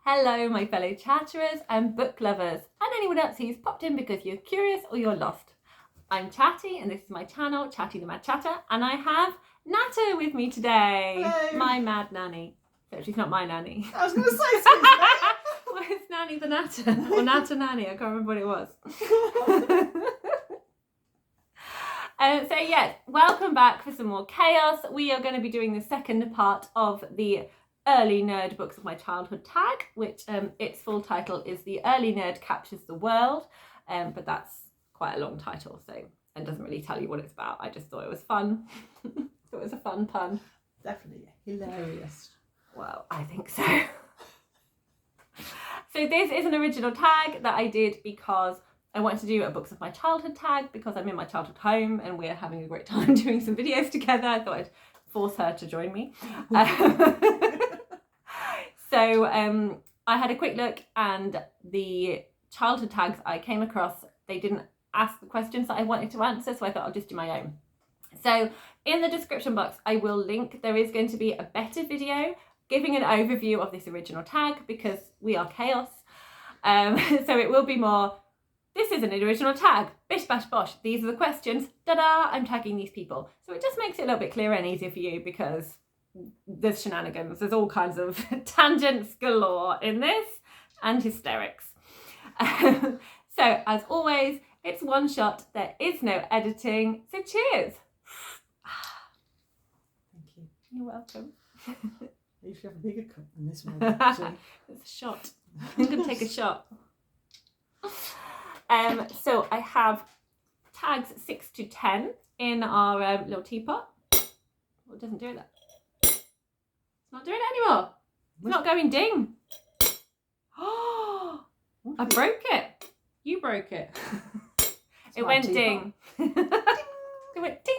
Hello, my fellow chatterers and book lovers, and anyone else who's popped in because you're curious or you're lost. I'm Chattie, and this is my channel, Chattie the Mad Chatter, and I have Natter with me today. Hello. My mad nanny. So she's not my nanny. I was going to say something. Well, it's Nanny the Natter, or Natter Nanny, I can't remember what it was. So yes, welcome back for some more chaos. We are going to be doing the second part of the Early Nerd Books of My Childhood tag, which its full title is The Early Nerd Captures the World, but that's quite a long title, so and doesn't really tell you what it's about. I just thought it was fun. It was a fun pun. Definitely hilarious. Well, I think so. So this is an original tag that I did because I wanted to do a Books of My Childhood tag because I'm in my childhood home and we're having a great time doing some videos together. I thought I'd force her to join me. So I had a quick look, and the childhood tags I came across, they didn't ask the questions that I wanted to answer, so I thought I'll just do my own. So in the description box, I will link, there is going to be a better video giving an overview of this original tag because we are chaos. So it will be more, this is an original tag, bish bash bosh, these are the questions, da-da, I'm tagging these people. So it just makes it a little bit clearer and easier for you because there's shenanigans, there's all kinds of tangents galore in this and hysterics. So as always, it's one shot, there is no editing, so cheers. Thank you. You're welcome. You should have a bigger cup than this one. Actually. It's a shot. I'm going to take a shot. So I have tags 6 to 10 in our little teapot. Well, it doesn't do that. It's not doing it anymore. It's not going ding. Oh, I broke it. You broke it. It went ding. It went ding.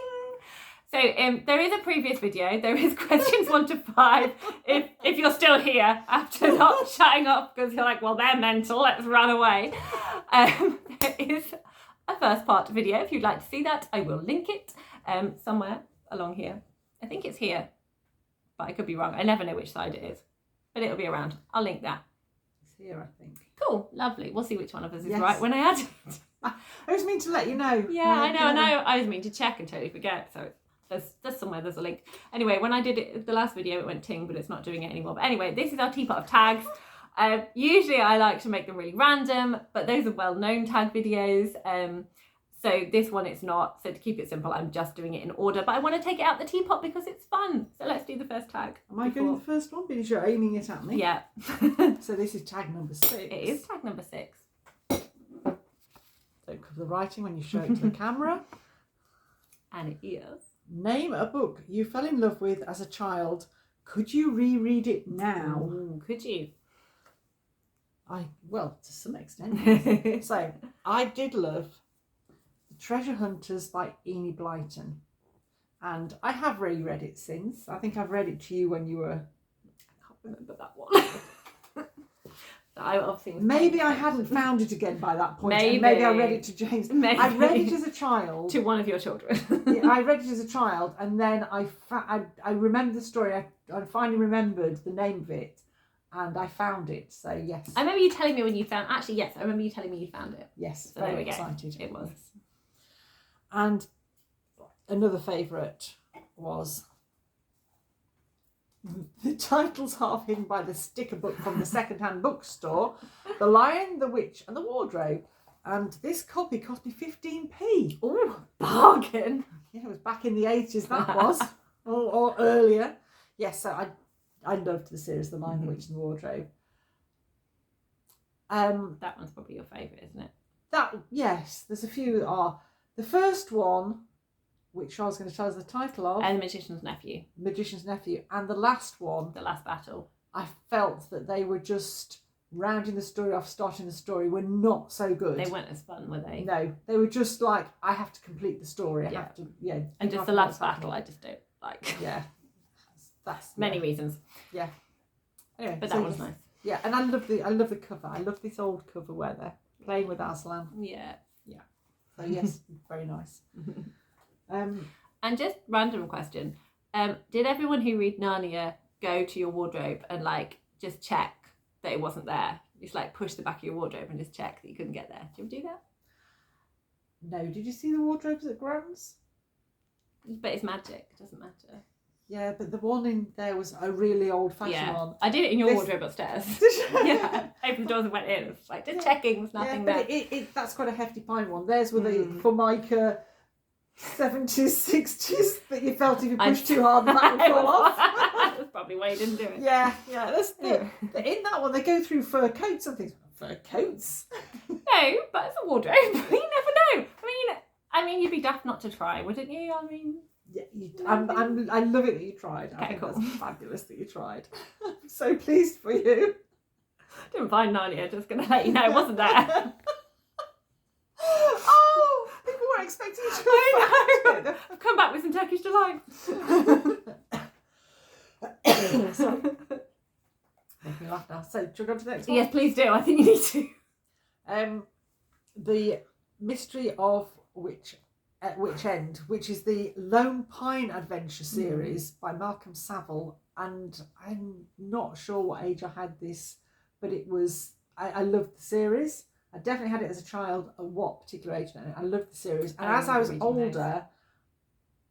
So there is a previous video. There is questions 1 to 5. If you're still here after not shutting up because you're like, well, they're mental, let's run away. There is a first part video. If you'd like to see that, I will link it somewhere along here. I think it's here, but I could be wrong. I never know which side it is, but it'll be around. I'll link that. It's here, I think. Cool, lovely. We'll see which one of us is Yes. right when I add it. I was mean to let you know. Yeah, I know. I was meaning to check and totally forget. So there's somewhere there's a link. Anyway, when I did it the last video, it went ting, but it's not doing it anymore. But anyway, this is our teapot of tags. Usually I like to make them really random, but those are well-known tag videos. So this one it's not. So to keep it simple, I'm just doing it in order. But I want to take it out the teapot because it's fun. So let's do the first tag. Am I doing the first one? Because you're aiming it at me. Yeah. So this is tag number 6. It is tag number 6. Don't cover the writing when you show it to the camera. And it is. Name a book you fell in love with as a child. Could you reread it now? Ooh, could you? Well, to some extent. So, I did love The Treasure Hunters by Enid Blyton. And I have reread it since. I think I've read it to you when you were... I can't remember that one. I obviously Maybe I hadn't found it again by that point. Maybe. Maybe I read it to James. Maybe. I read it as a child. To one of your children. Yeah, I read it as a child, and then I remember the story. I finally remembered the name of it, and I found it. So yes. I remember you telling me when you found. Actually, yes, I remember you telling me you found it. Yes, So very there we go. excited. It was. And another favourite was the title's half hidden by the sticker book from the second-hand bookstore, The Lion, the Witch and the Wardrobe. And this copy cost me 15p. Ooh, bargain. Yeah, it was back in the 80s, that was. or earlier. Yes, so I loved the series, The Lion, the Witch and the Wardrobe. That one's probably your favourite, isn't it? Yes, there's a few that are. The first one, which I was going to tell us the title of, And The Magician's Nephew. Magician's Nephew, and the last one, The Last Battle. I felt that they were just rounding the story off, starting the story, were not so good. They weren't as fun, were they? No, they were just like, I have to complete the story. I have to, yeah. And just The Last Battle, I just don't like. Yeah. That's Many reasons. Yeah. Anyway, But that was nice. Yeah, and I love the cover. I love this old cover where they're playing with Aslan. Yeah. Yeah. So yes, very nice. And just random question. Did everyone who read Narnia go to your wardrobe and like just check that it wasn't there. Just like push the back of your wardrobe and just check that you couldn't get there. Do you ever do that? No, did you see the wardrobes at Grams? But it's magic. It doesn't matter. Yeah, but the one in there was a really old-fashioned one. I did it in your wardrobe upstairs. Yeah, opened the doors and went in. It's like just checking, there's nothing there. But that's quite a hefty pine one. There's with the Formica 70s, 60s that you felt if you pushed too hard, that would fall off. That's probably why you didn't do it. Yeah. In that one, they go through fur coats and things. Fur coats? No, but it's a wardrobe. You never know. I mean, you'd be daft not to try, wouldn't you? I mean. Yeah, I love it that you tried. I think that's fabulous that you tried. I'm so pleased for you. Didn't find Narnia, just going to let you know it wasn't there. Oh, people weren't expecting you to find it. I've come back with some Turkish delight. Sorry. Make me laugh now. So, do you go to the next one? Yes, please do. I think you need to. The Mystery of Which End, which is the Lone Pine Adventure series by Malcolm Saville, and I'm not sure what age I had this, but it was I loved the series. I definitely had it as a child. At what particular age? I loved the series, and as I was older,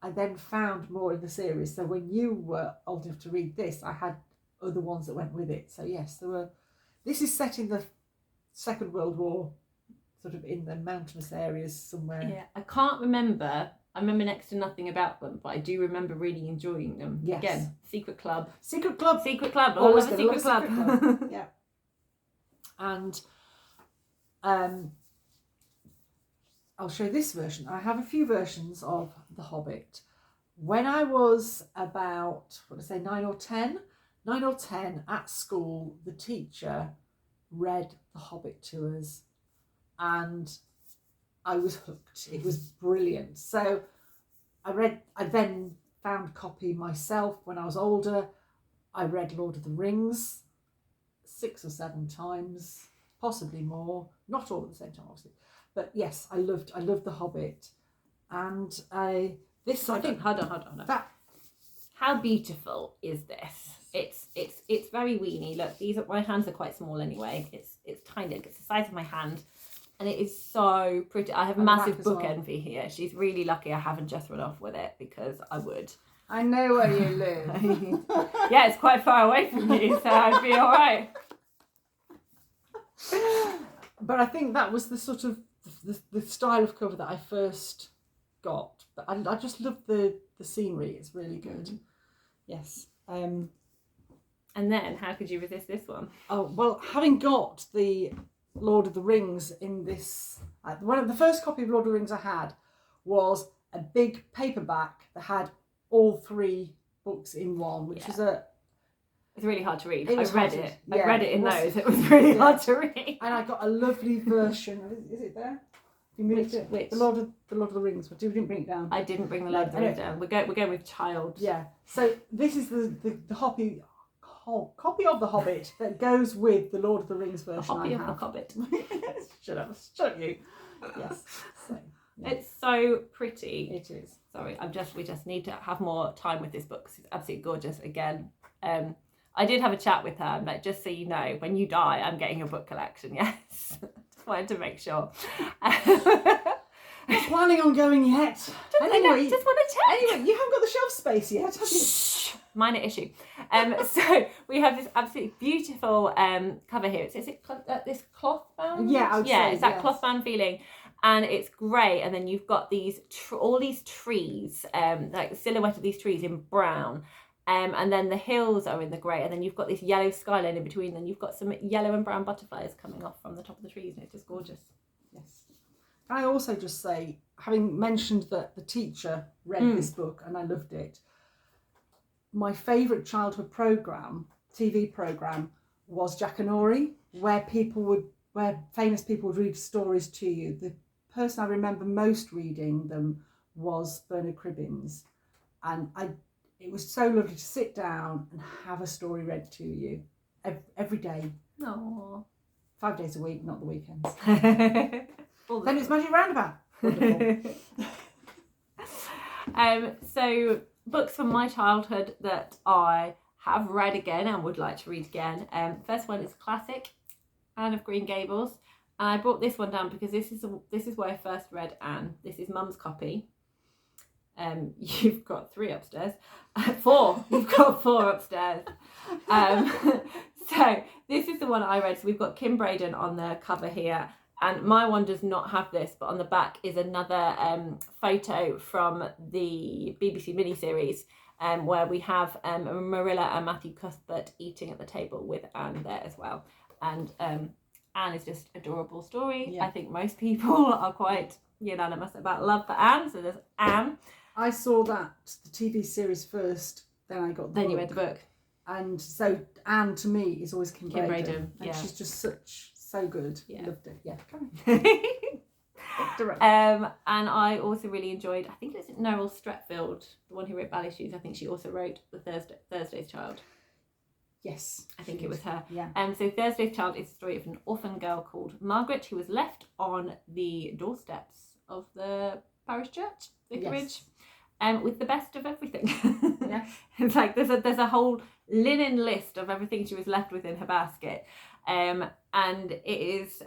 I then found more in the series. So when you were old enough to read this, I had other ones that went with it. So yes, there were. This is set in the Second World War. Sort of in the mountainous areas somewhere. Yeah, I can't remember. I remember next to nothing about them, but I do remember really enjoying them. Yes. Again, Secret Club. Secret Club. Always a Secret Club. Yeah. And I'll show this version. I have a few versions of The Hobbit. When I was about, 9 or 10 at school, the teacher read The Hobbit to us. And I was hooked. It was brilliant. So I then found a copy myself when I was older. I read Lord of the Rings 6 or 7 times, possibly more. Not all at the same time, obviously. But yes, I loved The Hobbit. And hold on. How beautiful is this? It's very weeny. Look, my hands are quite small anyway. It's tiny. It's the size of my hand. And it is so pretty. I have a massive book envy here. She's really lucky I haven't just run off with it because I would. I know where you live. Yeah, it's quite far away from you, so I'd be all right. But I think that was the sort of the style of cover that I first got. But I just love the scenery. It's really good. Yes. And then, how could you resist this one? Oh, well, having got the Lord of the Rings in this, one of the first copy of Lord of the Rings I had was a big paperback that had all 3 books in one, which was it's really hard to read. I read it in those. It was really hard to read. And I got a lovely version. Is it there? You moved it. Which? The Lord of the Rings. But you didn't bring it down. I didn't bring the Lord of the Rings down. We're going with child. Yeah. So this is the copy of The Hobbit that goes with the Lord of the Rings version. Copy of The Hobbit. Shut up you. Yes. So, yeah. It's so pretty. It is. Sorry, we just need to have more time with this book because it's absolutely gorgeous. Again, I did have a chat with her, like, just so you know, when you die, I'm getting your book collection. Yes, just wanted to make sure. Not planning on going yet. Just want to check. Anyway, you haven't got the shelf space yet, have you? Shh, minor issue. So we have this absolutely beautiful cover here. Is it this cloth bound? Yeah, I would say, it's that cloth bound feeling. And it's grey, and then you've got these all these trees, like the silhouette of these trees in brown, and then the hills are in the grey, and then you've got this yellow skyline in between, and you've got some yellow and brown butterflies coming off from the top of the trees, and it's just gorgeous. Yes. Can I also just say, having mentioned that the teacher read this book and I loved it, my favourite childhood TV programme, was Jack and Ori, where famous people would read stories to you. The person I remember most reading them was Bernard Cribbins, and it was so lovely to sit down and have a story read to you every day. Aww. 5 days a week, not the weekends. Then it's Magic Roundabout. Wonderful. So books from my childhood that I have read again and would like to read again. First one is classic, Anne of Green Gables. And I brought this one down because this is where I first read Anne. This is Mum's copy. You've got 3 upstairs. 4. You've got 4 upstairs. So this is the one I read. So we've got Kim Braden on the cover here. And my one does not have this, but on the back is another photo from the BBC miniseries where we have Marilla and Matthew Cuthbert eating at the table with Anne there as well. And Anne is just adorable story. Yeah. I think most people are quite unanimous about love for Anne. So there's Anne. I saw the TV series first, then I got the book. You read the book. And so Anne to me is always Kim Braden. Yeah. And she's just so good. Yeah. Loved it. Yeah. And I also really enjoyed, I think it's Noel Stretfield, the one who wrote Ballet Shoes. I think she also wrote The Thursday's Child. Yes. I think it was her. Yeah. So Thursday's Child is the story of an orphan girl called Margaret who was left on the doorsteps of the parish church, vicarage, with the best of everything. Yeah. It's like there's a whole linen list of everything she was left with in her basket. And it is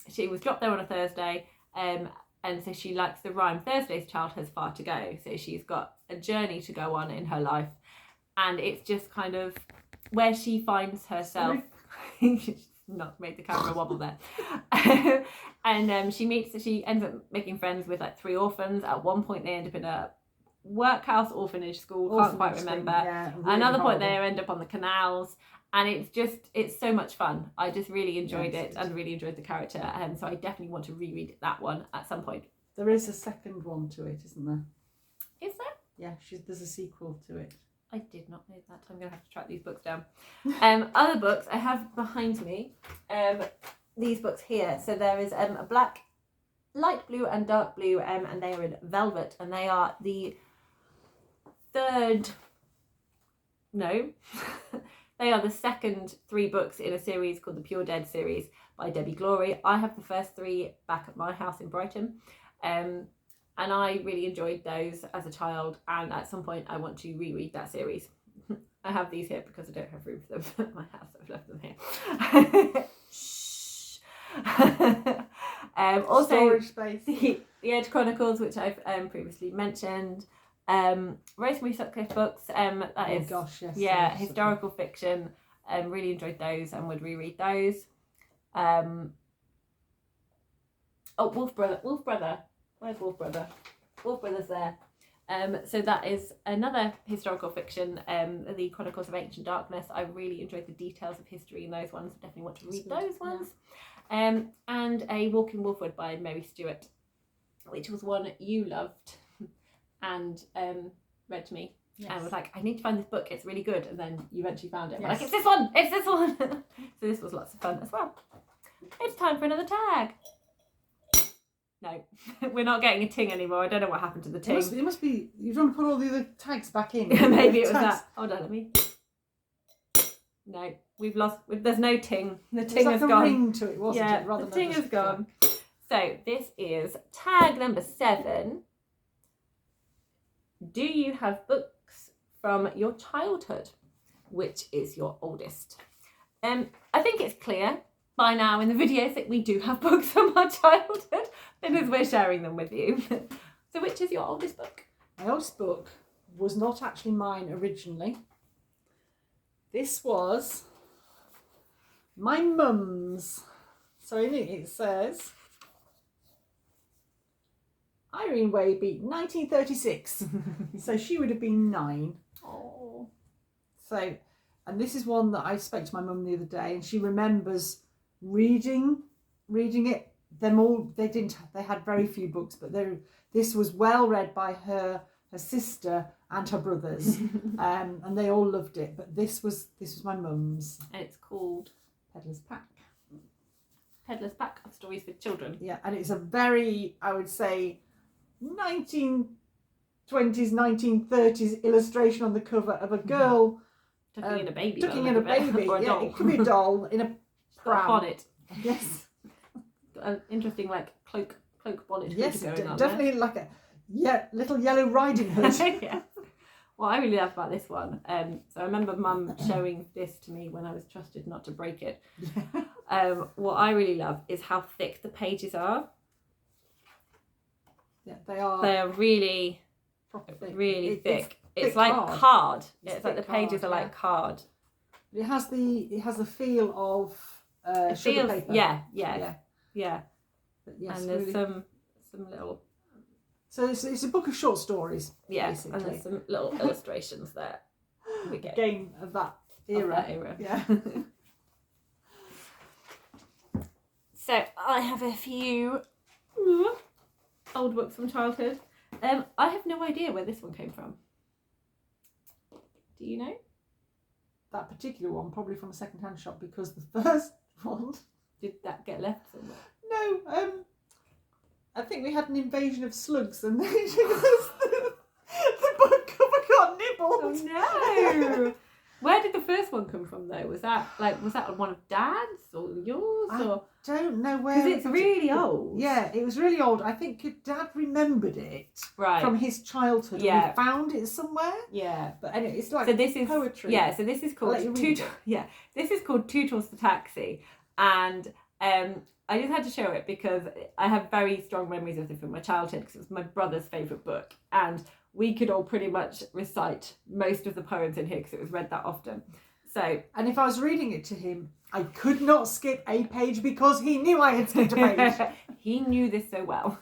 she was dropped there on a Thursday, and so she likes the rhyme Thursday's child has far to go, so she's got a journey to go on in her life, and it's just kind of where she finds herself. She's not made the camera wobble there. And she ends up making friends with like 3 orphans. At one point they end up in a workhouse orphanage school, can't quite remember. Yeah, really another point horrible. they end up on the canals. And it's so much fun. I just really enjoyed it and really enjoyed the character. So I definitely want to reread that one at some point. There is a second one to it, isn't there? Is there? Yeah, there's a sequel to it. I did not know that. I'm going to have to track these books down. Other books I have behind me, these books here. So there is a black, light blue and dark blue, and they are in velvet. And they are the they are the second 3 books in a series called the Pure Dead series by Debbie Glory. I have the first 3 back at my house in Brighton. And I really enjoyed those as a child. And at some point I want to reread that series. I have these here because I don't have room for them at my house. I've left them here. Shh. Also, storage space. The Edge Chronicles, which I've previously mentioned. Rosemary Sutcliffe books, that is, gosh, yes, yeah, historical fiction. Really enjoyed those and would reread those. Wolf Brother. Where's Wolf Brother? Wolf Brother's there. So that is another historical fiction, the Chronicles of Ancient Darkness. I really enjoyed the details of history in those ones. I definitely want to read those ones. And a Walk in Wolfwood by Mary Stewart, which was one you loved and read to me. Yes. And was like, I need to find this book, it's really good. And then you eventually found it. Yes. Like, it's this one. So this was lots of fun as well. It's time for another tag. No, we're not getting a ting anymore. I don't know what happened to the ting. It must be, you don't put all the other tags back in. Maybe it was that. Hold on, let me. No, we've lost, there's no ting. The ting has gone. There's like a ring to it, wasn't it? Yeah, the ting has gone. So this is tag number 7. Do you have books from your childhood? Which is your oldest? I think it's clear by now in the videos that we do have books from our childhood because we're sharing them with you. So which is your oldest book? My oldest book was not actually mine originally. This was my mum's. So in it says Irene Waby, 1936. So she would have been 9. Oh. So, and this is one that I spoke to my mum the other day, and she remembers reading it. They had very few books, but this was well read by her sister and her brothers, and they all loved it. But this was my mum's. And it's called Peddler's Pack. Peddler's Pack of Stories for Children. Yeah, and it's a very, I would say, 1920s, 1930s illustration on the cover of a girl tucking in a baby. Tucking in a baby. Or a doll. It could be a doll in a pram. Bonnet. Yes. An interesting cloak bonnet. Yes, going on definitely there. like a little yellow riding hood. Yeah. what I really love about this one, so I remember Mum showing this to me when I was trusted not to break it. What I really love is how thick the pages are. Yeah, they are. They are really, Thick. really thick. It's thick like card. It's like the pages are like card. It has the feel of sugar paper. Yeah. But yes, and there's really. some little. So it's a book of short stories. Yeah, basically. and there's some little illustrations there. We get Game of that era. Yeah. So I have a few old books from childhood. I have no idea where this one came from. Do you know? That particular one, probably from a second-hand shop, because the first one. Did that get left somewhere? No, I think we had an invasion of slugs, and the book cover got nibbled. Oh no! Where did the first one come from though? Was that one of Dad's or yours? I don't know where. Because it's really old. Yeah, it was really old. I think your Dad remembered it from his childhood. Yeah, and we found it somewhere. Yeah, but anyway, it's like poetry. Yeah, so this is called this is called Tootles the Taxi, and I just had to show it because I have very strong memories of it from my childhood because it was my brother's favourite book, and we could all pretty much recite most of the poems in here because it was read that often. So, and if I was reading it to him, I could not skip a page because he knew I had skipped a page. He knew this so well.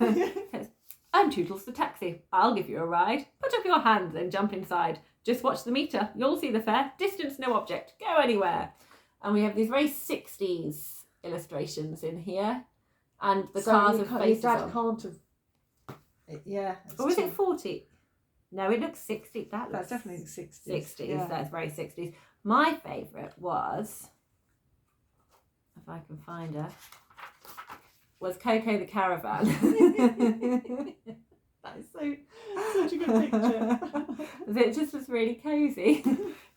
I'm Tootles the Taxi. I'll give you a ride. Put up your hand and jump inside. Just watch the meter. You'll see the fare. Distance, no object. Go anywhere. And we have these very 60s illustrations in here. And the cars have faces your Dad on. can't have... Yeah. Or is it 40? No, it looks 60. That's definitely 60s. 60s. Yeah. That's very 60s. My favourite was, if I can find her, was Coco the Caravan. That is such a good picture. It just was really cosy.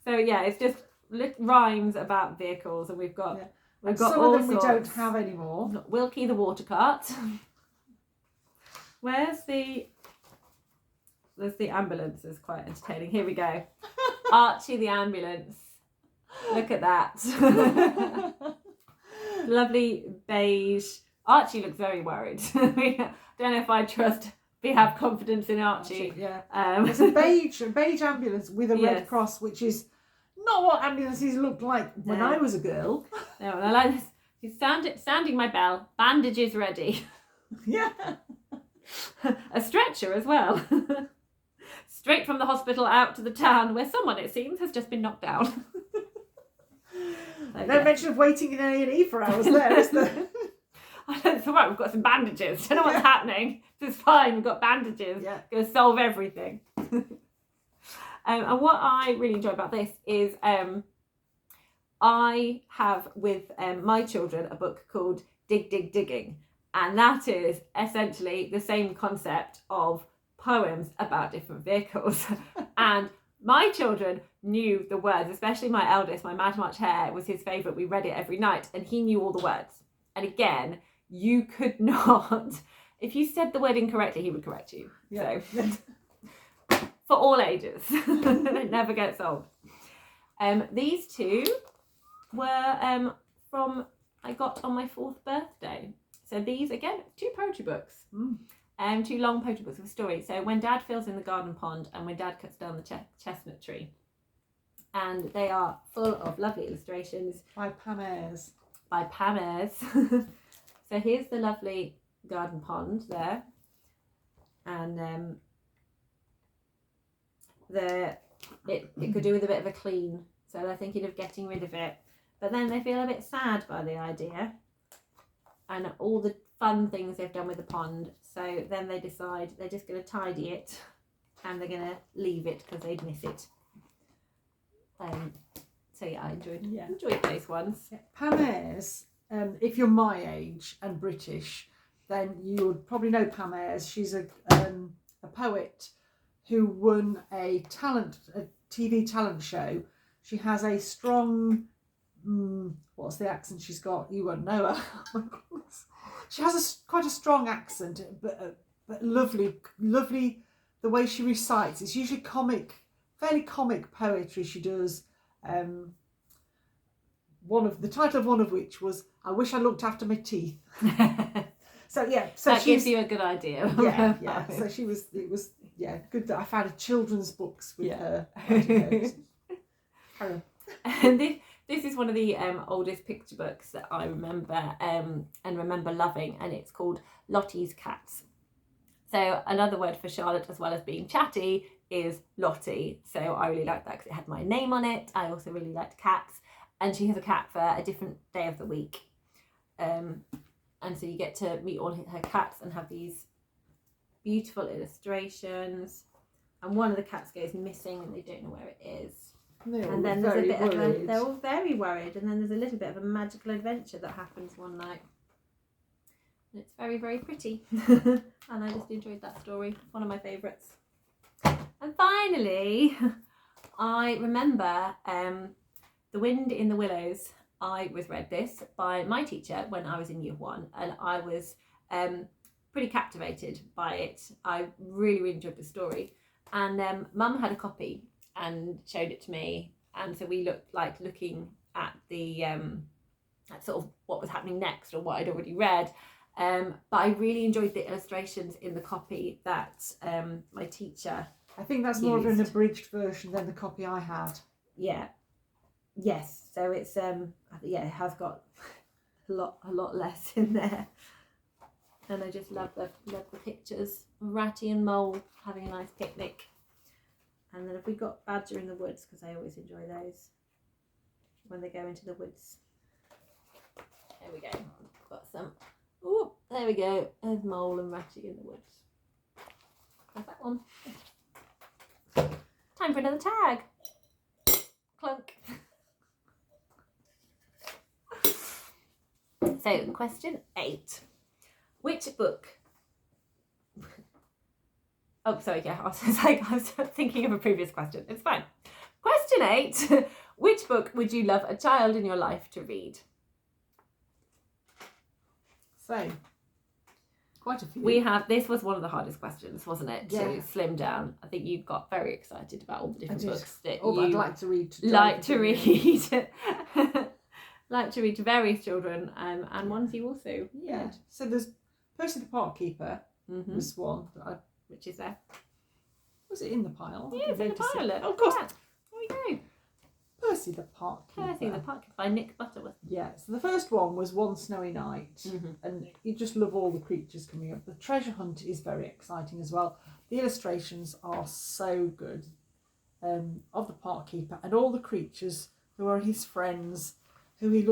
So yeah, it's just rhymes about vehicles, and we've got some all of them sorts. we don't have anymore. Wilkie the water cart. There's the ambulance. Is quite entertaining. Here we go. Archie the ambulance. Look at that. Lovely beige. Archie looks very worried. I don't know if I have confidence in Archie. Yeah. It's a beige ambulance with a red cross, which is not what ambulances looked like when I was a girl. No, and I like this. He's sounding my bell. Bandages ready. Yeah. A stretcher as well. Straight from the hospital out to the town where someone, it seems, has just been knocked down. No mention of waiting in A&E for hours there, is there? It's all right, we've got some bandages. Don't know what's happening. It's fine, we've got bandages. Yeah. Going to solve everything. And what I really enjoy about this is I have with my children a book called Dig, Dig, Digging. And that is essentially the same concept of poems about different vehicles. And my children knew the words, especially my eldest, my Mad March Hare was his favourite. We read it every night and he knew all the words. And again, you could not, if you said the word incorrectly, he would correct you. Yeah. So, for all ages, it never gets old. These two were from, I got on my 4th birthday. So these, again, 2 poetry books. 2 long poetry books with stories. So When Dad Fills in the Garden Pond and When Dad Cuts Down the Chestnut Tree. And they are full of lovely illustrations. By Pam Ayres. So here's the lovely garden pond there. And it could do with a bit of a clean. So they're thinking of getting rid of it. But then they feel a bit sad by the idea. And all the fun things they've done with the pond. So then they decide they're just going to tidy it and they're going to leave it because they'd miss it. So yeah, I enjoyed those ones. Yeah. Pam Ayres, if you're my age and British, then you would probably know Pam Ayres. She's a poet who won a TV talent show. She has a strong, what's the accent she's got? You won't know her. Oh my goodness. She has quite a strong accent, but lovely the way she recites. It's usually comic fairly comic poetry she does. The title of one of which was "I Wish I Looked After My Teeth." So that gives you a good idea. Yeah. So it was good that I found a children's books with her. Carry on. And this is one of the oldest picture books that I remember and remember loving, and it's called Lottie's Cats. So another word for Charlotte, as well as being chatty, is Lottie. So I really liked that because it had my name on it. I also really liked cats, and she has a cat for a different day of the week. And so you get to meet all her cats and have these beautiful illustrations. And one of the cats goes missing and they don't know where it is. And then there's a bit of they're all very worried. And then there's a little bit of a magical adventure that happens one night. And it's very, very pretty. And I just enjoyed that story. One of my favourites. And finally, I remember The Wind in the Willows. I was read this by my teacher when I was in year 1, and I was pretty captivated by it. I really, really enjoyed the story. And Mum had a copy and showed it to me, and so we looking at the at sort of what was happening next or what I'd already read. But I really enjoyed the illustrations in the copy that my teacher I think that's more of an abridged version than the copy I had. Yeah. Yes, so it's it has got a lot less in there, and I just love the pictures of Ratty and Mole having a nice picnic, and then if we got Badger in the woods, because I always enjoy those when they go into the woods. There we go. Got some. Oh, there we go. There's Mole and Ratty in the woods. That's that one. Time for another tag. Clunk. So, question 8. Which book... Oh, sorry, yeah, I was thinking of a previous question. It's fine. Question 8. Which book would you love a child in your life to read? So, quite a few. This was one of the hardest questions, wasn't it? Yeah. To slim down. I think you got very excited about all the different books that I'd like to read. Like to read to various children, and ones you also read. So there's Percy the Park Keeper was one. Which is there. Was it in the pile? Yeah, it's in the pile. Oh, of course. Yeah. There we go. Percy the Park Keeper. Percy the Park Keeper by Nick Butterworth. Yeah, so the first one was One Snowy Night, and you just love all the creatures coming up. The treasure hunt is very exciting as well. The illustrations are so good of the Park Keeper and all the creatures who are his friends, who he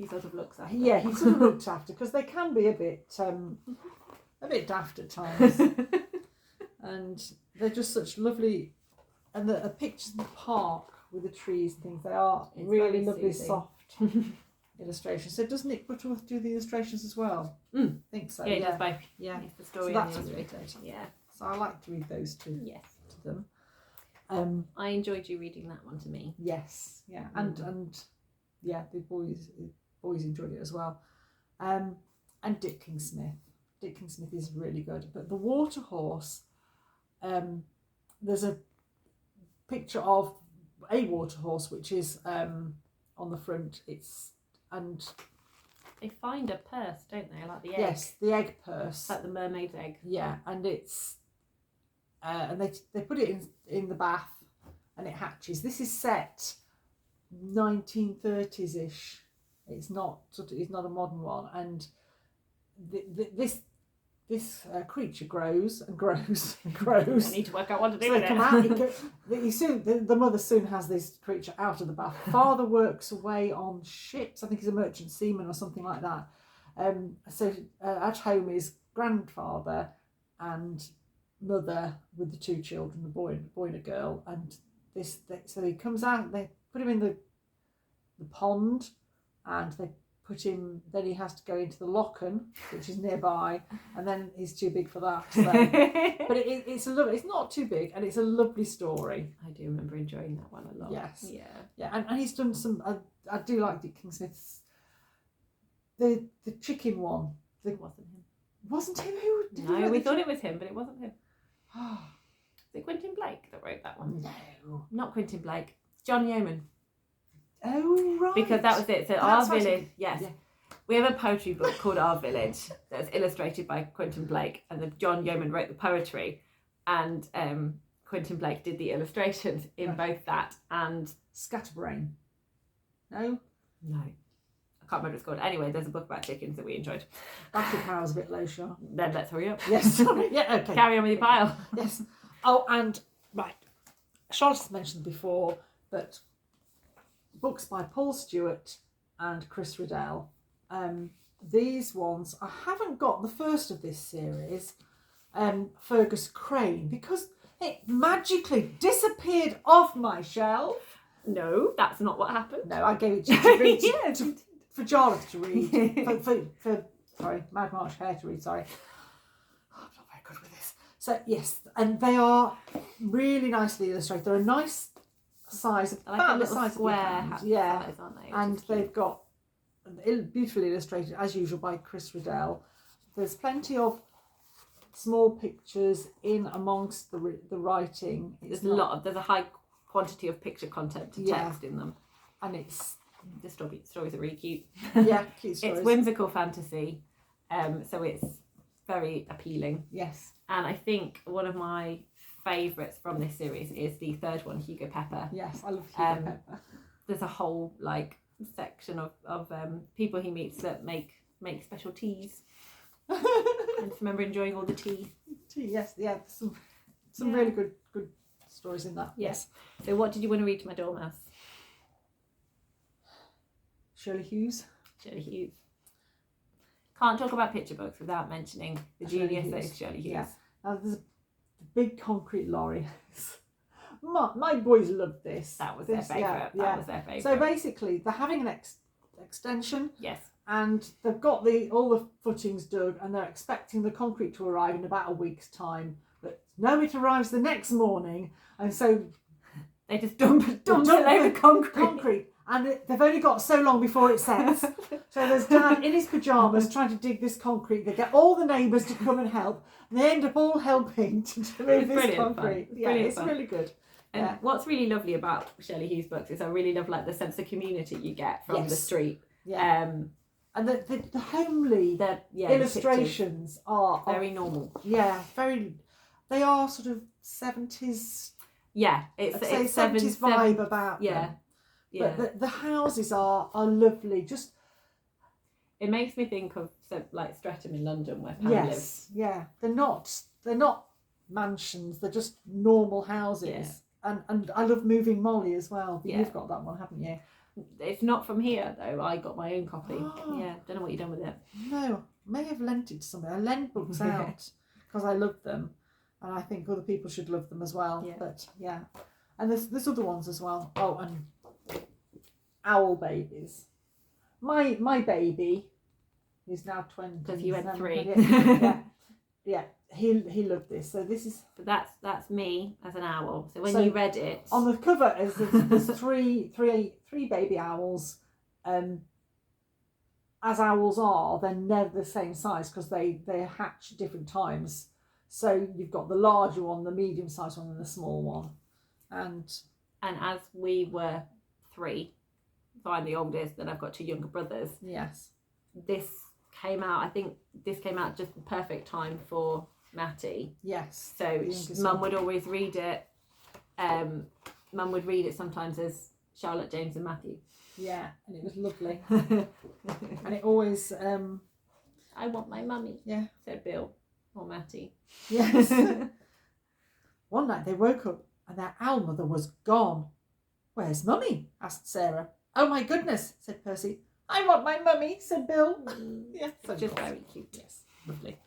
sort of looks after. Yeah, he sort of looks after, because they can be a bit daft at times, and they're just such lovely. And the pictures of the park with the trees and things, they are really lovely, soft illustrations. So does Nick Butterworth do the illustrations as well? I think so. Yeah, he does both. Yeah, it's the story so and the that's illustration. Yeah. So I like to read those two. Yes. To them. I enjoyed you reading that one to me. Yes. Yeah. And yeah, the boys enjoyed it as well. And Dick King-Smith. Dick King-Smith is really good. But the Water Horse, there's a picture of a water horse, which is on the front. They find a purse, don't they? Like the egg. Yes, the egg purse. Like the mermaid's egg. Yeah, and it's and they put it in the bath, and it hatches. This is set 1930s-ish. It's not a modern one, and this creature grows and grows and grows. I need to work out what to do so with it. The mother soon has this creature out of the bath. Father works away on ships. I think he's a merchant seaman or something like that. So at home is grandfather and mother with the two children, the boy and a girl. And so he comes out. They put him in the pond, and they put him. Then he has to go into the lochen, which is nearby, and then he's too big for that. So. But it's not too big, and it's a lovely story. I do remember enjoying that one a lot. Yes. Yeah. And he's done some. I do like Dick King-Smith's. The chicken one. It wasn't him. Wasn't him who? No, we thought it was him, but it wasn't him. Is it Quentin Blake that wrote that one? No. Not Quentin Blake. John Yeoman. Oh, right. Because that was it. So That's Our what I was Village, thinking. yes. Yeah. We have a poetry book called Our Village that's illustrated by Quentin Blake, and then John Yeoman wrote the poetry, and Quentin Blake did the illustrations in both that and Scatterbrain. No? no, I can't remember what it's called. Anyway, there's a book about chickens that we enjoyed. Battery power's a bit low, Char. Then let's hurry up. Yes, sorry. Yeah, okay. Carry on with your pile. Yes. Oh, and right. Charlotte's mentioned before, but books by Paul Stewart and Chris Riddell. These ones, I haven't got the first of this series, Fergus Crane, because it magically disappeared off my shelf. No, that's not what happened. No, I gave it to you to read, Yes. for Charlotte to read, for sorry, Mad March Hare to read, sorry. Oh, I'm not very good with this. So, yes, and they are really nicely illustrated. They're a nice size, I like about a the little size square of your hand. hat Yeah, size, aren't they? Which and is cute. they've got beautifully illustrated, as usual, by Chris Riddell. There's plenty of small pictures in amongst the writing. There's a high quantity of picture content to Yeah. text in them. And it's, The stories are really cute. yeah, cute stories. It's whimsical fantasy, so it's very appealing. Yes. And I think one of my favourites from this series is the third one, Hugo Pepper. Yes, I love Hugo Pepper. There's a whole section of people he meets that make special teas. I just remember enjoying all the tea. Yes, yeah, some really good stories in that. Yes. So what did you want to read to my dormouse? Shirley Hughes. Shirley Hughes. Can't talk about picture books without mentioning the Shirley genius that Hughes. is Shirley Hughes. Yeah. Now there's a big concrete lorry. My boys loved this. That was their This, favourite. yeah. That was their favourite. So basically, they're having an extension, yes. and they've got all the footings dug, and they're expecting the concrete to arrive in about a week's time. But no, it arrives the next morning, and so They just dump a load the of concrete. concrete, and they've only got so long before it sets. So there's Dad in his pyjamas trying to dig this concrete. They get all the neighbours to come and help, and they end up all helping to move this brilliant concrete. fun. Yeah, Brilliant it's fun. really good. And Yeah. what's really lovely about Shirley Hughes books is I really love the sense of community you get from the Yes. street. Yeah. And the homely The illustrations are very normal. very. They are sort of 70s. Yeah, it's I'd say it's 70s vibe about Yeah, them. yeah. But the houses are lovely. Just It makes me think of Streatham in London where Pam lives. yeah. They're not mansions. They're just normal houses. And I love Moving Molly as well. Yeah. You've got that one, haven't you? It's not from here though. I got my own copy. Oh. Yeah, don't know what you've done with it. No, may have lent it to somebody. I lend books out because I love them, and I think other people should love them as well. Yeah. But yeah, and there's other ones as well. Oh, and owl babies. My baby, who's now 20. Because you had 3. Yeah. He loved this. So this is But that's me as an owl. So when So you read it, on the cover. There's three baby owls. As owls are, they're never the same size because they hatch at different times. So you've got the larger one, the medium sized one, and the small one. And as we were 3, so I'm the oldest, and I've got 2 younger brothers. yes, This came out. I think this came out just the perfect time for Matty. yes. So the youngest Mum one. would always read it. Mum would read it sometimes as Charlotte, James, and Matthew. Yeah, and it was lovely. And it always I want my mummy. Yeah. Said Bill or Matty. yes. One night they woke up and their owl mother was gone. "Where's Mummy?" asked Sarah. "Oh my goodness," said Percy. "I want my mummy," said Bill. Yes, It's just very cute. yes, lovely.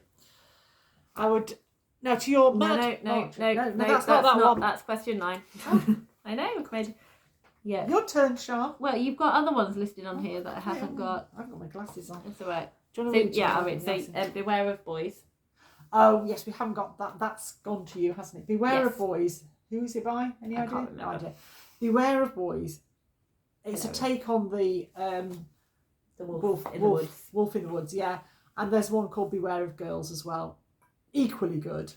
I would now to your No, mad. no, that's not that one. That's question 9. Oh. I know. Yeah. Your turn, Char. Well, you've got other ones listed on here that I Okay, haven't got. I've got my glasses on. That's all right. Do you So want to read? yeah, I'll read. So beware of boys. Oh yes, we haven't got that. That's gone to you, hasn't it? Beware Yes. of boys. Who is it by? Any I idea? can't No remember. idea. Beware of boys. It's a Hello. take on the The wolf in the woods. Wolf in the Woods, yeah. And there's one called Beware of Girls as well. equally good,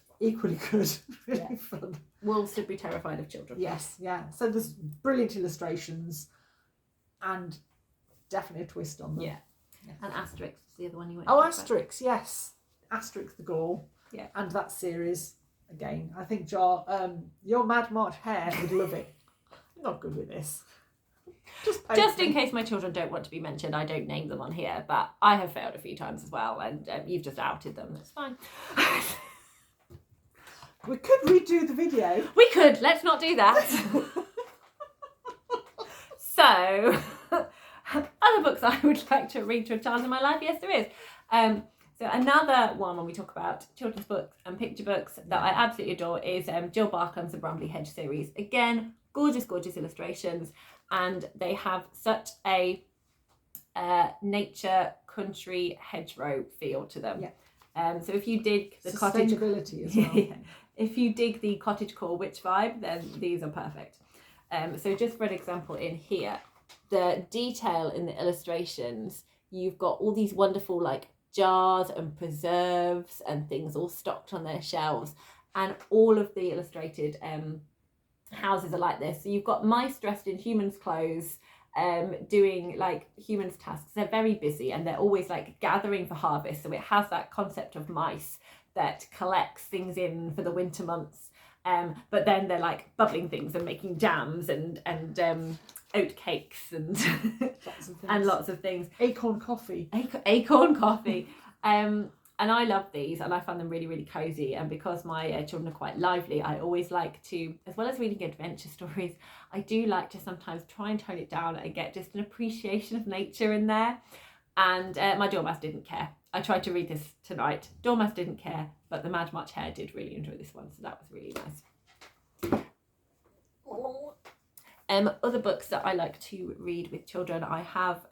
really fun. Wolves should be terrified of children. Yes, yeah. So there's brilliant illustrations and definitely a twist on them. Yeah. And Asterix is the other one you went. Oh, Asterix, yes. Asterix the Gaul. Yeah. And that series, again, I think your Mad March Hare would love it. I'm not good with this. Just in case my children don't want to be mentioned, I don't name them on here, but I have failed a few times as well, and you've just outed them. That's fine. We could redo the video. We could. Let's not do that. So, other books I would like to read to a child in my life? Yes, there is. So another one when we talk about children's books and picture books that I absolutely adore is Jill Barkham's The Bromley Hedge series. Again, gorgeous, gorgeous illustrations, and they have such a nature, country, hedgerow feel to them. Yeah. So if you dig the cottage sustainability as well. if you dig the cottagecore witch vibe, then these are perfect. So just for an example in here, the detail in the illustrations, you've got all these wonderful like jars and preserves and things all stocked on their shelves, and all of the illustrated houses are like this. So you've got mice dressed in humans' clothes, doing like humans' tasks. They're very busy and they're always like gathering for harvest. So it has that concept of mice that collects things in for the winter months. But then they're like bubbling things and making jams and oat cakes and lots of things. Acorn coffee. Acorn coffee. And I love these, and I find them really, really cozy. And because my children are quite lively, I always like to, as well as reading adventure stories, I do like to sometimes try and tone it down and get just an appreciation of nature in there. And my Dormouse didn't care. I tried to read this tonight. Dormouse didn't care, but the Mad March Hare did really enjoy this one, so that was really nice. Other books that I like to read with children, I have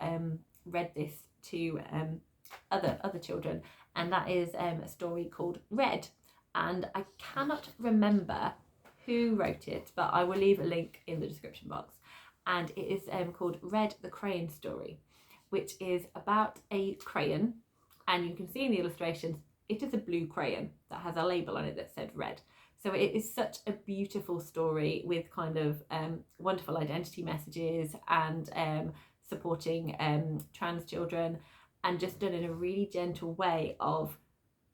read this to other children, and that is a story called Red, and I cannot remember who wrote it, but I will leave a link in the description box. And it is called Red the Crayon Story, which is about a crayon, and you can see in the illustrations it is a blue crayon that has a label on it that said red. So it is such a beautiful story with kind of wonderful identity messages and supporting trans children, and just done in a really gentle way of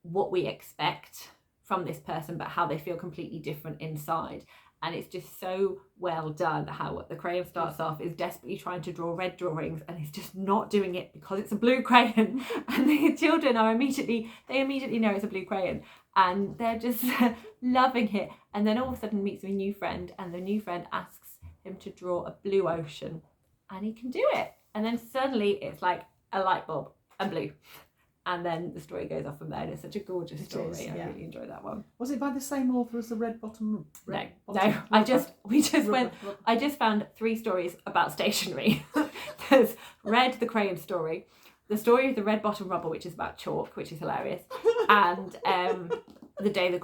what we expect from this person, but how they feel completely different inside. And it's just so well done how the crayon starts off is desperately trying to draw red drawings, and he's just not doing it because it's a blue crayon. And the children are immediately know it's a blue crayon, and they're just loving it. And then all of a sudden meets a new friend, and the new friend asks him to draw a blue ocean, and he can do it. And then suddenly it's like a light bulb and blue. And then the story goes off from there, and it's such a gorgeous story. I really enjoy that one. Was it by the same author as the Red Bottom? No. I just found 3 stories about stationery. There's Red the Crayon Story, the story of the Red Bottom Rubber, which is about chalk, which is hilarious, and the day the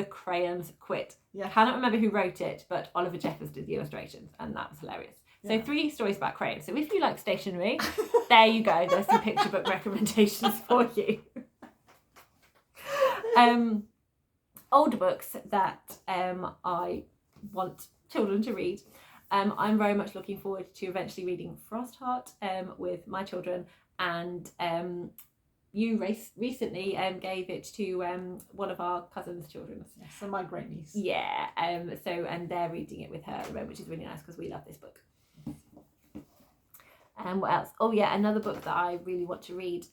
crayons quit. Yeah. I cannot remember who wrote it, but Oliver Jeffers did the illustrations, and that was hilarious. So 3 stories about crayons. So if you like stationery, there you go. There's some picture book recommendations for you. Older books that I want children to read. I'm very much looking forward to eventually reading Frostheart with my children, and you recently gave it to one of our cousins' children. Yes, so my great niece. Yeah. And they're reading it with her at the moment, which is really nice because we love this book. And what else? Oh yeah, another book that I really want to read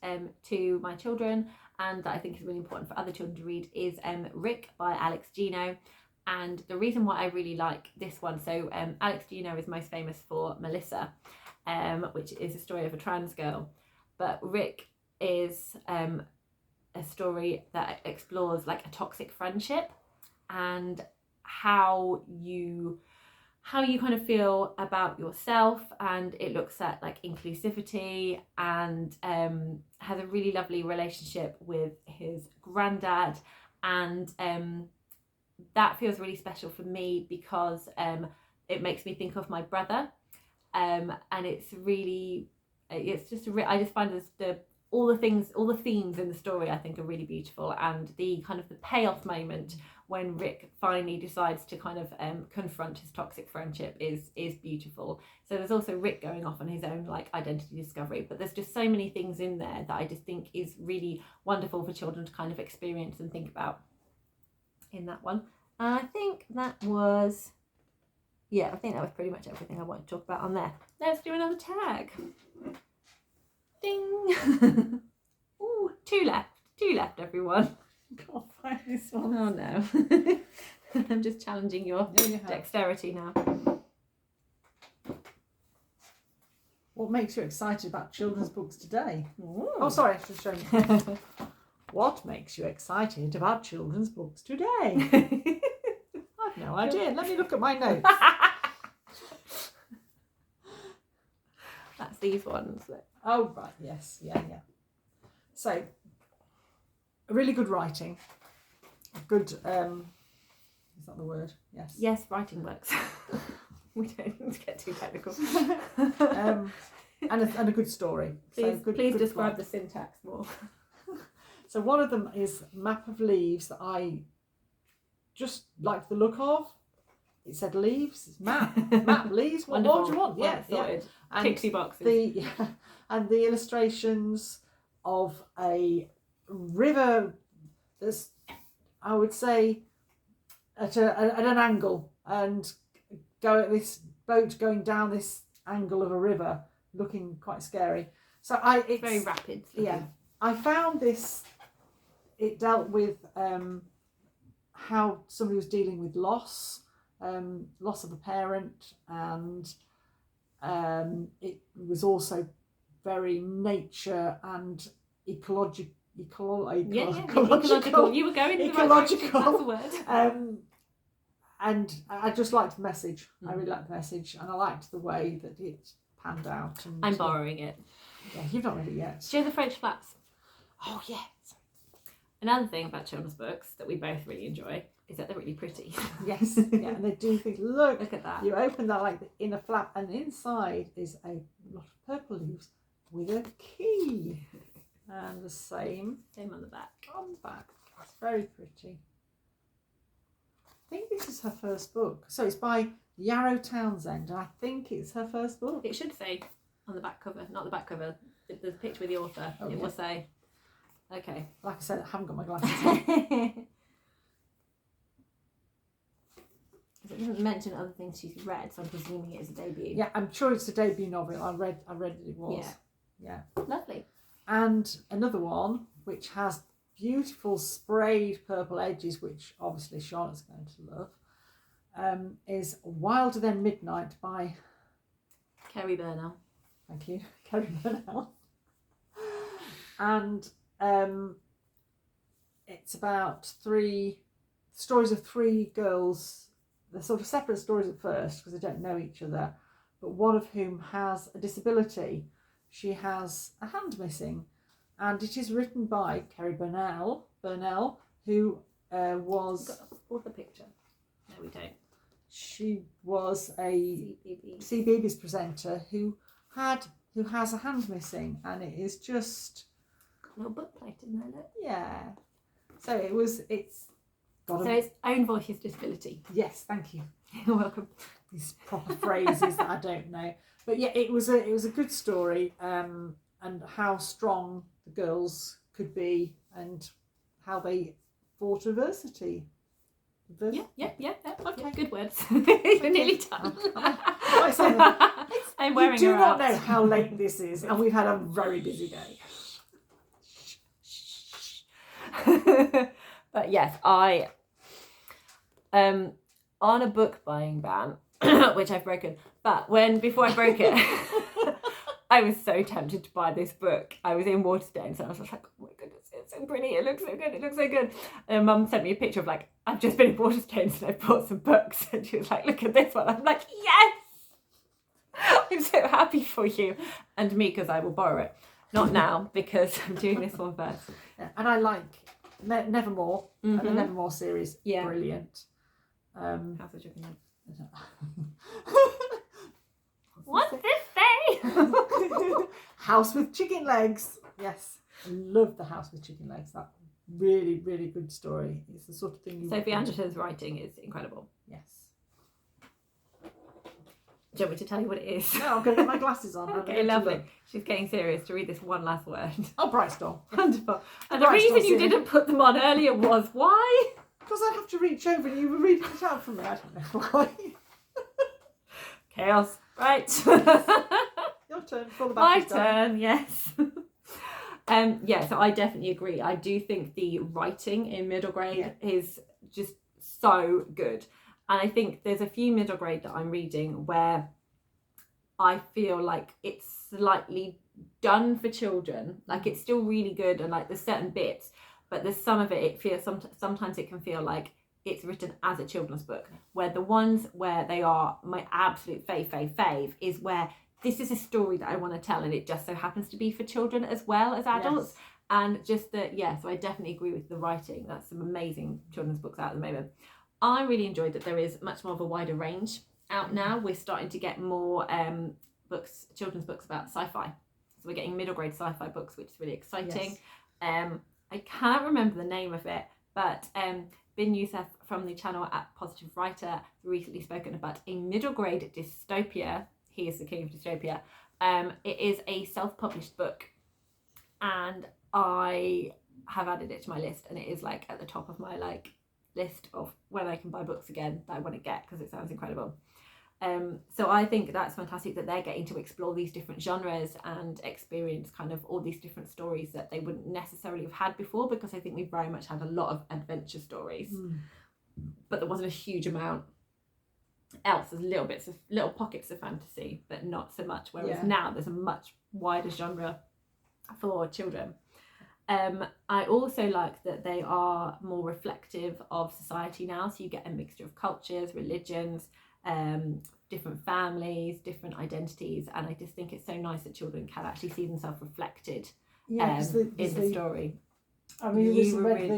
to my children, and that I think is really important for other children to read, is Rick by Alex Gino. And the reason why I really like this one, so Alex Gino is most famous for Melissa, which is a story of a trans girl, but Rick is a story that explores like a toxic friendship and how you kind of feel about yourself, and it looks at like inclusivity, and has a really lovely relationship with his granddad, and that feels really special for me because it makes me think of my brother, and it's just I just find the all the themes in the story I think are really beautiful, and the kind of the payoff moment when Rick finally decides to kind of confront his toxic friendship is beautiful. So there's also Rick going off on his own like identity discovery, but there's just so many things in there that I just think is really wonderful for children to kind of experience and think about in that one. I think that was pretty much everything I wanted to talk about on there. Let's do another tag. Ding. Ooh, two left everyone. Can't find this one. Oh no. I'm just challenging your dexterity now. What makes you excited about children's books today? Ooh. Oh, sorry, I should show you. What makes you excited about children's books today? I've no idea. Let me look at my notes. That's these ones. Oh, right, yes, yeah. So, really good writing. Good, is that the word? Yes. Yes, writing works. We don't need to get too technical. And a good story. Please describe the syntax more. So one of them is Map of Leaves that I just liked the look of. It said leaves, it's map leaves. What do you want? Yeah. And Pixie boxes. And the illustrations of a river that's, I would say, at an angle, and this boat going down this angle of a river, looking quite scary. So it's very rapid. Yeah, I found this. It dealt with how somebody was dealing with loss of a parent, and it was also very nature and ecological. Ecological. You were going ecological. That's the word. And I just liked the message. I really liked the message, and I liked the way that it panned out. And I'm borrowing it. Yeah, you've not read it yet. Do you know the French flats? Oh yeah. Another thing about children's books that we both really enjoy is that they're really pretty. Yes, yeah, and they do things. Look at that. You open that like the inner flap, and inside is a lot of purple leaves with a key, and the same on the back. On the back, it's very pretty. I think this is her first book. So it's by Yarrow Townsend, and I think it's her first book. It should say on the back cover, not the back cover. The picture with the author. It will say. Okay. Like I said, I haven't got my glasses on. It doesn't mention other things she's read, so I'm presuming it is a debut. Yeah, I'm sure it's a debut novel. I read that it was. Yeah. Lovely. And another one which has beautiful sprayed purple edges, which obviously Charlotte's going to love, is Wilder Than Midnight by Kerry Burnell. Thank you, Kerry Burnell. And it's about stories of three girls. They're sort of separate stories at first because they don't know each other, but one of whom has a disability. She has a hand missing, and it is written by Kerry Burnell, who was... What's the picture? No, we don't. She was a CBeebies presenter who has a hand missing, and it is just... A little bookplate in there, look. Yeah. So it's got its own voice disability. Yes, thank you. You're welcome. These proper phrases that I don't know. But yeah, it was a good story, and how strong the girls could be, and how they fought adversity. Yeah. Okay. Good words. You're nearly done. I'm wearing You do not know how late this is, and we've had a very busy day. But yes, I on a book buying ban, which I've broken. But before I broke it, I was so tempted to buy this book. I was in Waterstones, and I was just like, oh my goodness, it's so pretty. It looks so good. It looks so good. And Mum sent me a picture of like, I've just been in Waterstones and I've bought some books, and she was like, look at this one. I'm like, yes. I'm so happy for you and me, because I will borrow it. Not now, because I'm doing this one first. Yeah, and I like Nevermore, and the Nevermore series. Yeah. Brilliant. How's the chicken then? What's this say? House with chicken legs. Yes, I love The House with Chicken Legs. That really, really good story. It's the sort of thing you. Sophie Anderson's writing is incredible. Yes. Do you want me to tell you what it is? No, I'm going to get my glasses on. Okay, lovely. She's getting serious to read this one last word. Oh, Bright Storm. Wonderful. And the reason you didn't put them on earlier was why? Because I'd have to reach over and you were reading it out for me. I don't know why. Chaos. Right. Your turn. My turn, yes. Yeah, so I definitely agree. I do think the writing in middle grade is just so good. And I think there's a few middle grade that I'm reading where I feel like it's slightly done for children. Like it's still really good and like there's certain bits, but there's some of it feels sometimes it can feel like it's written as a children's book, where the ones where they are my absolute fave is where this is a story that I want to tell and it just so happens to be for children as well as adults. Yes. And just that, so I definitely agree with the writing. That's some amazing children's books out at the moment. I really enjoyed that there is much more of a wider range out now. We're starting to get more children's books about sci-fi. So we're getting middle grade sci-fi books, which is really exciting. Yes. I can't remember the name of it, but Bin Youssef from the channel at Positive Writer recently spoken about a middle grade dystopia. He is the king of dystopia. It is a self-published book, and I have added it to my list, and it is like at the top of my list of when I can buy books again that I want to get because it sounds incredible. So I think that's fantastic that they're getting to explore these different genres and experience kind of all these different stories that they wouldn't necessarily have had before, because I think we very much had a lot of adventure stories, but there wasn't a huge amount else. There's little pockets of fantasy, but not so much, whereas now there's a much wider genre for children. I also like that they are more reflective of society now, so you get a mixture of cultures, religions, different families, different identities, and I just think it's so nice that children can actually see themselves reflected in the story. I mean, you read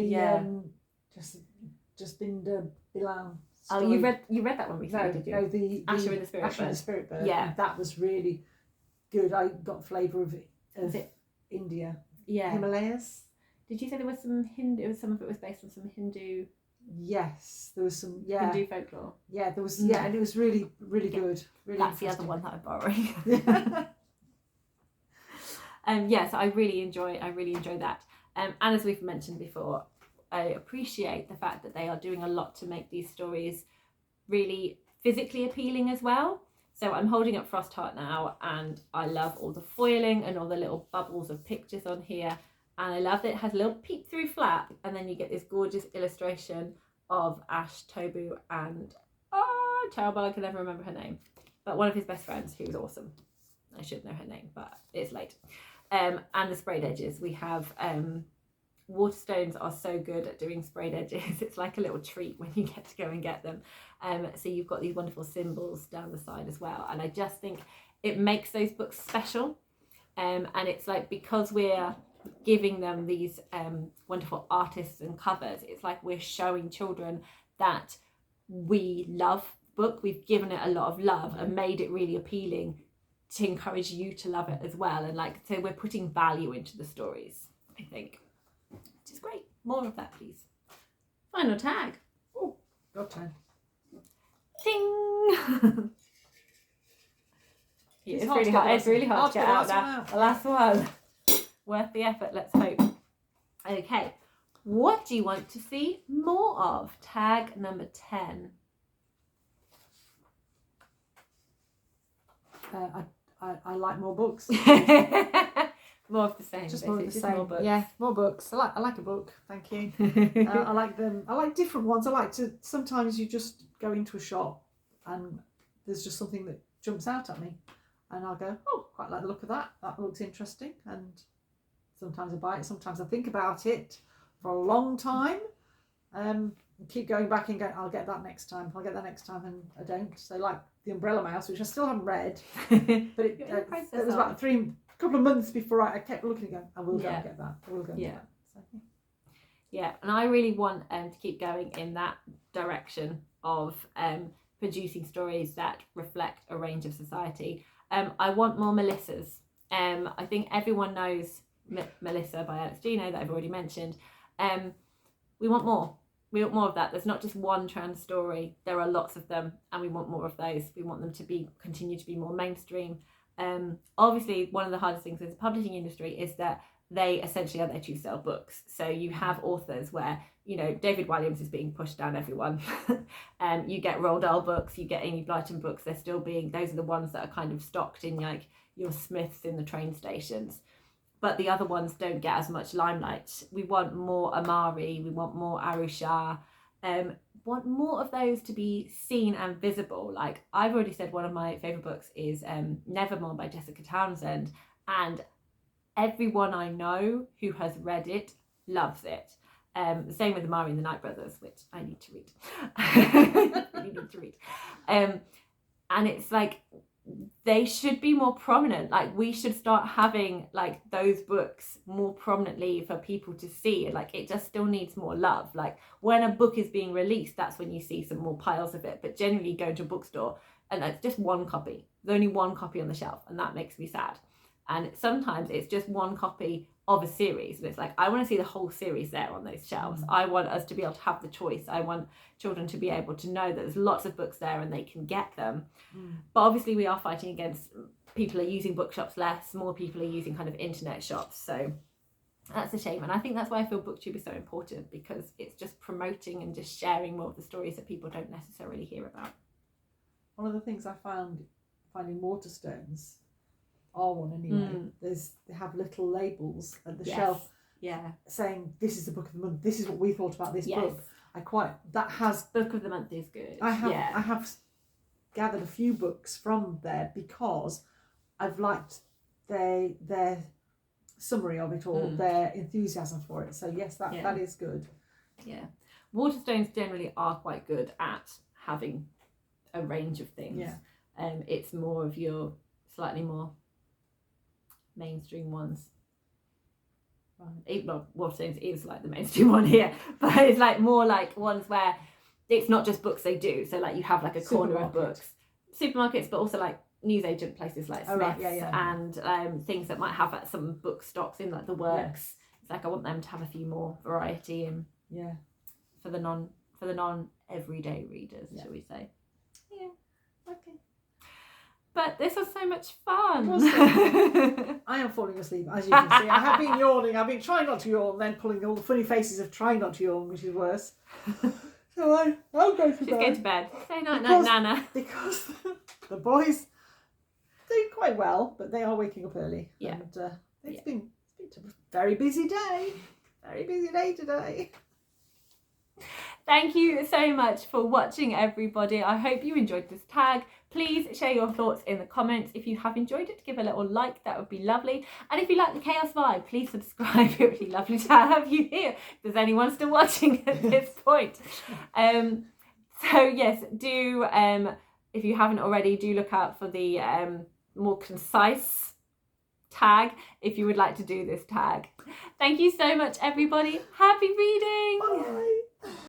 Jacinda Bilan. Oh, you read that one recently, did you? No, the Asher in the Spirit Asher in the Spirit Bird. Yeah, that was really good. I got a flavour of India. Yeah, Himalayas. Did you say there was some Hindu? Some of it was based on some Hindu. Yes, there was some Hindu folklore. Yeah, there was and it was really, really good. Really That's the other one that I'm borrowing. So I really enjoy that. And as we've mentioned before, I appreciate the fact that they are doing a lot to make these stories really physically appealing as well. So I'm holding up Frost Heart now, and I love all the foiling and all the little bubbles of pictures on here. And I love that it has a little peek through flap, and then you get this gorgeous illustration of Ash, Tobu, and terrible, I can never remember her name, but one of his best friends who was awesome. I should know her name, but it's late. And the sprayed edges. We have Waterstones are so good at doing sprayed edges. It's like a little treat when you get to go and get them. So you've got these wonderful symbols down the side as well, and I just think it makes those books special. And it's like, because we're giving them these wonderful artists and covers, it's like we're showing children that we love the book, we've given it a lot of love and made it really appealing to encourage you to love it as well. And so we're putting value into the stories, I think, which is great. More of that, please. Final tag. Oh, your turn. Ding. It's really hard. It's really hard to get out now. The last one. Worth the effort, let's hope. Okay, what do you want to see more of? Tag number 10. I like more books. More of the same. Just more of the same. More books. Yeah, more books. I like a book. Thank you. I like them. I like different ones. I like to. Sometimes you just go into a shop and there's just something that jumps out at me, and I'll go, oh, quite like the look of that. That looks interesting. And sometimes I buy it. Sometimes I think about it for a long time. And keep going back and going, I'll get that next time. I'll get that next time, and I don't. So like The Umbrella Mouse, which I still haven't read, but it was about a couple of months before I kept looking again. I will go and get that. I will go and get that. So, yeah, and I really want to keep going in that direction of producing stories that reflect a range of society. I want more Melissas. I think everyone knows Melissa by Alex Gino that I've already mentioned. We want more. We want more of that. There's not just one trans story. There are lots of them, and we want more of those. We want them to continue to be more mainstream. Obviously, one of the hardest things in the publishing industry is that they essentially are there to sell books. So you have authors where, you know, David Walliams is being pushed down everyone. You get Roald Dahl books, you get Amy Blyton books. Those are the ones that are kind of stocked in like your Smiths in the train stations. But the other ones don't get as much limelight. We want more Amari, we want more Arusha, want more of those to be seen and visible. Like I've already said, one of my favourite books is Nevermore by Jessica Townsend, and everyone I know who has read it loves it. The same with Amari and the Night Brothers, which I need to read. I really need to read. And it's like, they should be more prominent. Like we should start having like those books more prominently for people to see. Like it just still needs more love. Like when a book is being released, that's when you see some more piles of it. But generally you go to a bookstore and it's just one copy. There's only one copy on the shelf, and that makes me sad. And sometimes it's just one copy of a series, and it's like, I want to see the whole series there on those shelves. I want us to be able to have the choice. I want children to be able to know that there's lots of books there and they can get them. But obviously we are fighting against, people are using bookshops less, more people are using kind of internet shops, so that's a shame. And I think that's why I feel BookTube is so important, because it's just promoting and just sharing more of the stories that people don't necessarily hear about. One of the things I found finding Waterstones, R1 anyway, they have little labels at the shelf, saying this is the book of the month, this is what we thought about this book. Book of the month is good. I have gathered a few books from there because I've liked their summary of it all, their enthusiasm for it. So yes, that is good. Yeah, Waterstones generally are quite good at having a range of things. It's more of your slightly more mainstream ones. Well, Waterstones is like the mainstream one here, but it's like more like ones where it's not just books they do. So like you have like a corner of books, supermarkets, but also like newsagent places like Smiths and things that might have some book stocks in like the works. It's like I want them to have a few more variety and for the non everyday readers, shall we say? Okay. But this was so much fun. I am falling asleep, as you can see. I have been yawning. I've been trying not to yawn, then pulling all the funny faces of trying not to yawn, which is worse. So I'll go to bed. She's going to bed. Say night, Nana. Because the boys do quite well, but they are waking up early. Yeah. And it's been a very busy day. Very busy day today. Thank you so much for watching, everybody. I hope you enjoyed this tag. Please share your thoughts in the comments. If you have enjoyed it, give a little like, that would be lovely. And if you like the chaos vibe, please subscribe. It would be lovely to have you here, if there's anyone still watching at this point. So yes, do, if you haven't already, do look out for the more concise tag if you would like to do this tag. Thank you so much, everybody. Happy reading. Bye.